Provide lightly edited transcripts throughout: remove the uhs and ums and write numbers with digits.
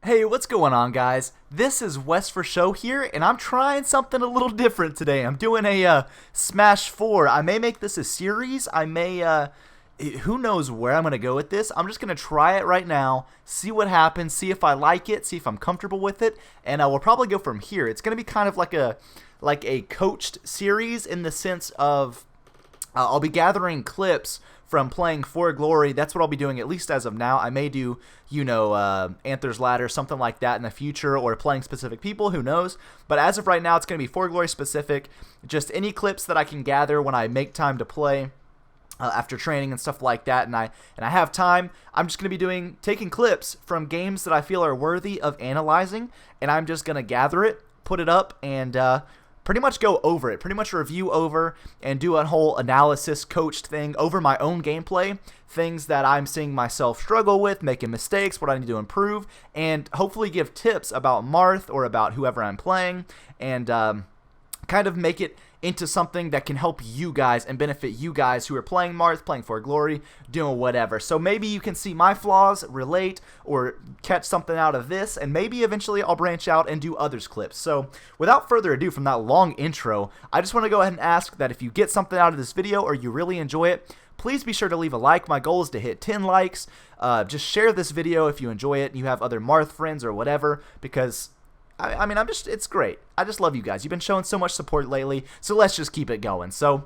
Hey, what's going on, guys? This is West for Show here, and I'm trying something a little different today. I'm doing a Smash 4. I may make this a series. I may, who knows where I'm going to go with this. I'm just going to try it right now, see what happens, see if I like it, see if I'm comfortable with it, and we'll probably go from here. It's going to be kind of like a coached series in the sense of I'll be gathering clips from playing For Glory. That's what I'll be doing, at least as of now. I may do, Anther's Ladder, something like that in the future, or playing specific people, who knows. But as of right now, it's going to be For Glory specific. Just any clips that I can gather when I make time to play after training and stuff like that, and I have time. I'm just going to be taking clips from games that I feel are worthy of analyzing, and I'm just going to gather it, put it up, and pretty much go over it, pretty much review over and do a whole analysis coached thing over my own gameplay, things that I'm seeing myself struggle with, making mistakes, what I need to improve, and hopefully give tips about Marth or about whoever I'm playing, and kind of make it into something that can help you guys and benefit you guys who are playing Marth, playing For Glory, doing whatever. So maybe you can see my flaws, relate, or catch something out of this, and maybe eventually I'll branch out and do others' clips. So without further ado, from that long intro, I just want to go ahead and ask that if you get something out of this video or you really enjoy it, please be sure to leave a like. My goal is to hit 10 likes. Just share this video if you enjoy it and you have other Marth friends or whatever, because I mean, it's great. I just love you guys. You've been showing so much support lately, so let's just keep it going. So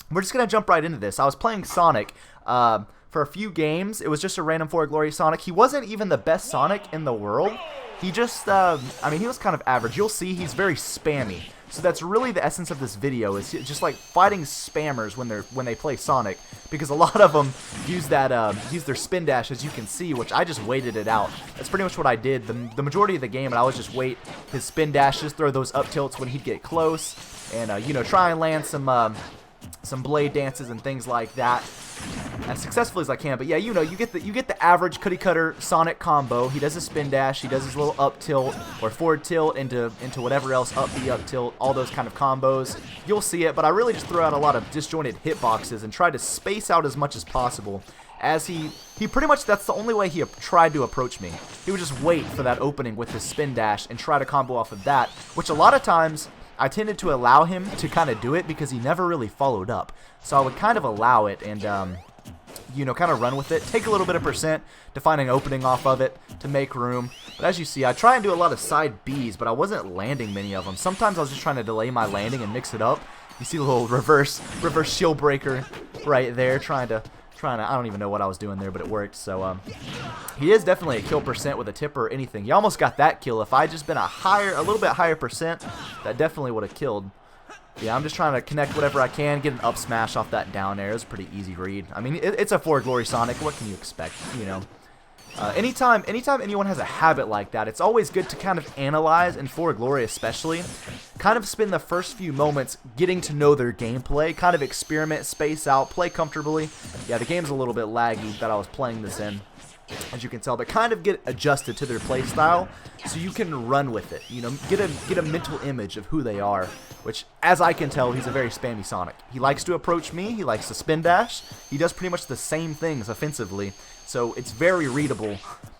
we're just going to jump right into this. I was playing Sonic for a few games. It was just a random For Glory Sonic. He wasn't even the best Sonic in the world. He just, I mean, he was kind of average. You'll see he's very spammy. So that's really the essence of this video, is just like fighting spammers when they play Sonic, because a lot of them use their spin dash, as you can see, which I just waited it out. That's pretty much what I did the majority of the game, and I would just wait his spin dashes, throw those up tilts when he'd get close, and try and land some blade dances and things like that as successfully as I can. But yeah, you get the average cookie cutter Sonic combo. He does a spin dash, he does his little up tilt or forward tilt into whatever else, up tilt, all those kind of combos. You'll see it, but I really just threw out a lot of disjointed hitboxes and tried to space out as much as possible. As he pretty much, that's the only way he tried to approach me. He would just wait for that opening with his spin dash and try to combo off of that, which a lot of times I tended to allow him to kind of do it because he never really followed up. So I would kind of allow it and, kind of run with it. Take a little bit of percent to find an opening off of it to make room. But as you see, I try and do a lot of side Bs, but I wasn't landing many of them. Sometimes I was just trying to delay my landing and mix it up. You see the little reverse shield breaker right there, trying to, I don't even know what I was doing there, but it worked. So he is definitely a kill percent with a tip or anything. He almost got that kill. If I had just been a little bit higher percent, that definitely would have killed. Yeah, I'm just trying to connect whatever I can, get an up smash off that down air. It was a pretty easy read. I mean, it's a For Glory Sonic. What can you expect, anytime anyone has a habit like that, it's always good to kind of analyze, and For Glory especially, kind of spend the first few moments getting to know their gameplay, kind of experiment, space out, play comfortably. Yeah, the game's a little bit laggy that I was playing this in, as you can tell, but kind of get adjusted to their play style so you can run with it. Get a mental image of who they are, which, as I can tell, he's a very spammy Sonic. He likes to approach me, he likes to spin dash, he does pretty much the same things offensively, so it's very readable,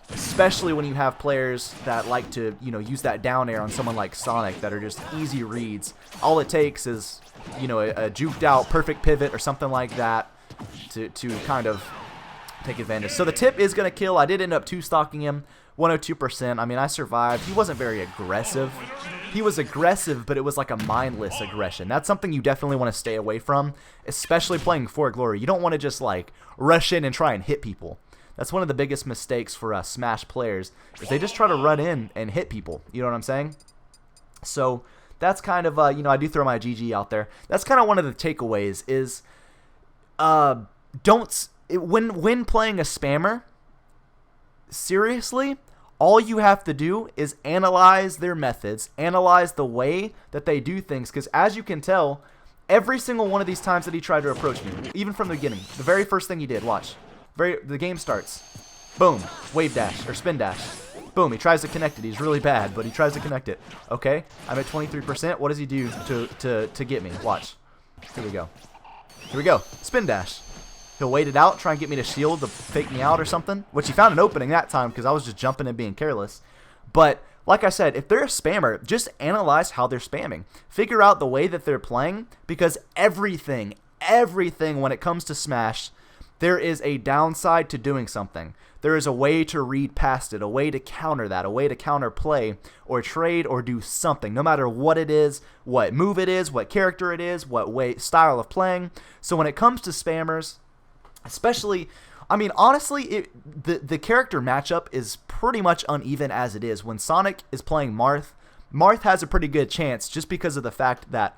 especially when you have players that like to, use that down air on someone like Sonic that are just easy reads. All it takes is, a juked out perfect pivot or something like that to kind of take advantage. So the tip is going to kill. I did end up two-stocking him, 102%. I mean, I survived. He wasn't very aggressive. He was aggressive, but it was like a mindless aggression. That's something you definitely want to stay away from, especially playing For Glory. You don't want to just, rush in and try and hit people. That's one of the biggest mistakes for Smash players, is they just try to run in and hit people. You know what I'm saying? So that's kind of, I do throw my GG out there. That's kind of one of the takeaways is when playing a spammer, seriously, all you have to do is analyze their methods, analyze the way that they do things, because as you can tell, every single one of these times that he tried to approach me, even from the beginning, the very first thing he did, watch, the game starts, boom, wave dash, or spin dash, boom, he tries to connect it. He's really bad, but he tries to connect it. Okay, I'm at 23%. What does he do to get me? Watch. Here we go. Here we go. Spin dash. He'll wait it out, try and get me to shield to fake me out or something, which he found an opening that time because I was just jumping and being careless. But like I said, if they're a spammer, just analyze how they're spamming. Figure out the way that they're playing, because everything when it comes to Smash, there is a downside to doing something. There is a way to read past it, a way to counter that, a way to counter play or trade or do something, no matter what it is, what move it is, what character it is, what way style of playing. So when it comes to spammers, especially, I mean, honestly, the character matchup is pretty much uneven as it is. When Sonic is playing Marth, Marth has a pretty good chance just because of the fact that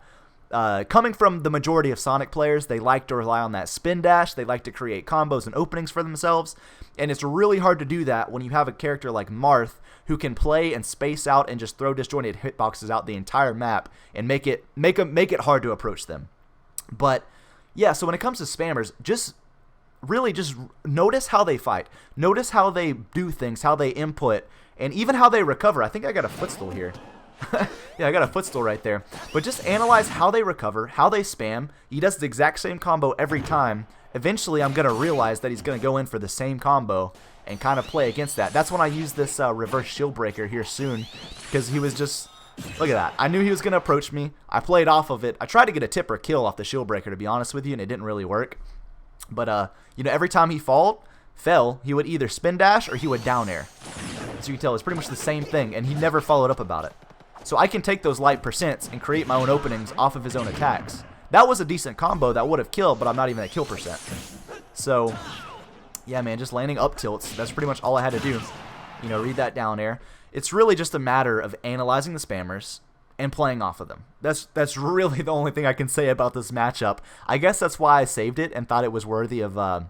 coming from the majority of Sonic players, they like to rely on that spin dash. They like to create combos and openings for themselves, and it's really hard to do that when you have a character like Marth who can play and space out and just throw disjointed hitboxes out the entire map and make it hard to approach them. But yeah, so when it comes to spammers, just notice how they fight. Notice how they do things, how they input, and even how they recover. I think I got a footstool here. Yeah, I got a footstool right there. But just analyze how they recover, how they spam. He does the exact same combo every time. Eventually, I'm going to realize that he's going to go in for the same combo and kind of play against that. That's when I use this reverse shield breaker here soon, because he was just... Look at that. I knew he was going to approach me. I played off of it. I tried to get a tip or kill off the shield breaker, to be honest with you, and it didn't really work. But, you know, every time he fell, he would either spin dash or he would down air. As you can tell, it's pretty much the same thing, and he never followed up about it. So I can take those light percents and create my own openings off of his own attacks. That was a decent combo that would have killed, but I'm not even at kill percent. So, yeah, man, just landing up tilts. That's pretty much all I had to do. You know, read that down air. It's really just a matter of analyzing the spammers and playing off of them. That's really the only thing I can say about this matchup. I guess that's why I saved it and thought it was worthy of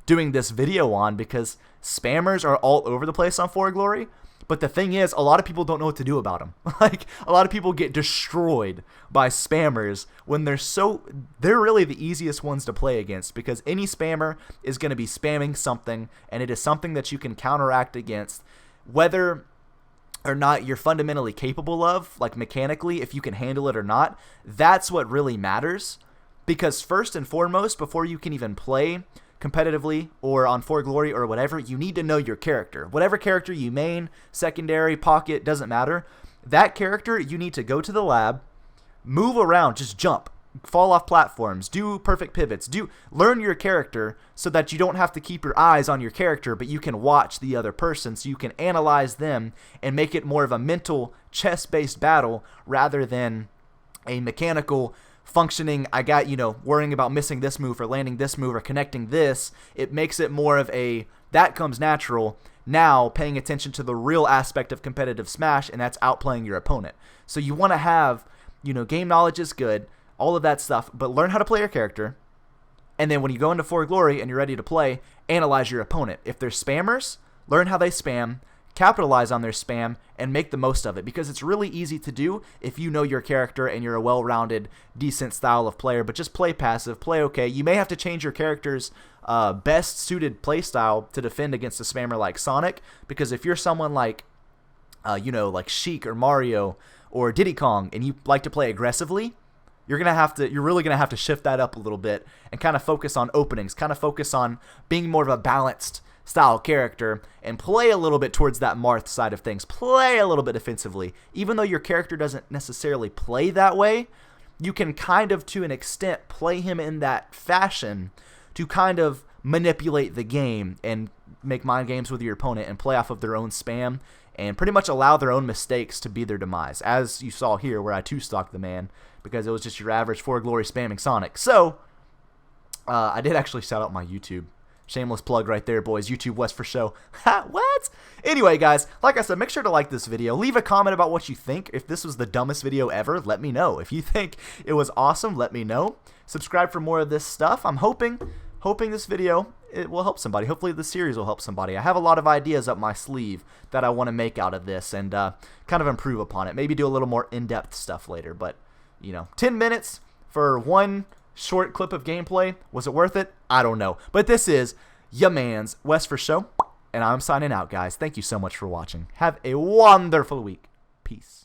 doing this video on, because spammers are all over the place on For Glory. But the thing is, a lot of people don't know what to do about them. Like, a lot of people get destroyed by spammers when they're really the easiest ones to play against, because any spammer is going to be spamming something, and it is something that you can counteract against, whether or not you're fundamentally capable of, like mechanically, if you can handle it or not. That's what really matters, because first and foremost, before you can even play competitively or on For Glory or whatever, you need to know your character. Whatever character you main, secondary, pocket, doesn't matter. That character, you need to go to the lab, move around, just jump, fall off platforms, do perfect pivots, learn your character so that you don't have to keep your eyes on your character, but you can watch the other person, so you can analyze them and make it more of a mental chess-based battle rather than a mechanical functioning. I got, you know, worrying about missing this move or landing this move or connecting this. It makes it more of a, that comes natural, now paying attention to the real aspect of competitive Smash, and that's outplaying your opponent. So you want to have, you know, game knowledge is good, all of that stuff, but learn how to play your character, and then when you go into For Glory and you're ready to play, analyze your opponent. If they're spammers, learn how they spam, capitalize on their spam, and make the most of it, because it's really easy to do if you know your character and you're a well-rounded, decent style of player. But just play passive, play okay. You may have to change your character's best suited play style to defend against a spammer like Sonic, because if you're someone like, you know, like Sheik or Mario or Diddy Kong, and you like to play aggressively, you're really gonna have to shift that up a little bit and kind of focus on openings, kind of focus on being more of a balanced style character, and play a little bit towards that Marth side of things. Play a little bit defensively. Even though your character doesn't necessarily play that way, you can kind of, to an extent, play him in that fashion to kind of manipulate the game and make mind games with your opponent and play off of their own spam and pretty much allow their own mistakes to be their demise, as you saw here where I two-stocked the man because it was just your average For Glory spamming Sonic. So, I did actually shout out my YouTube. Shameless plug right there, boys. YouTube West for show. What? Anyway, guys, like I said, make sure to like this video. Leave a comment about what you think. If this was the dumbest video ever, let me know. If you think it was awesome, let me know. Subscribe for more of this stuff. I'm hoping this video, it will help somebody. Hopefully this series will help somebody. I have a lot of ideas up my sleeve that I want to make out of this and kind of improve upon it. Maybe do a little more in-depth stuff later. But, you know, 10 minutes for one short clip of gameplay. Was it worth it? I don't know. But this is ya man's West for Show, and I'm signing out, guys. Thank you so much for watching. Have a wonderful week. Peace.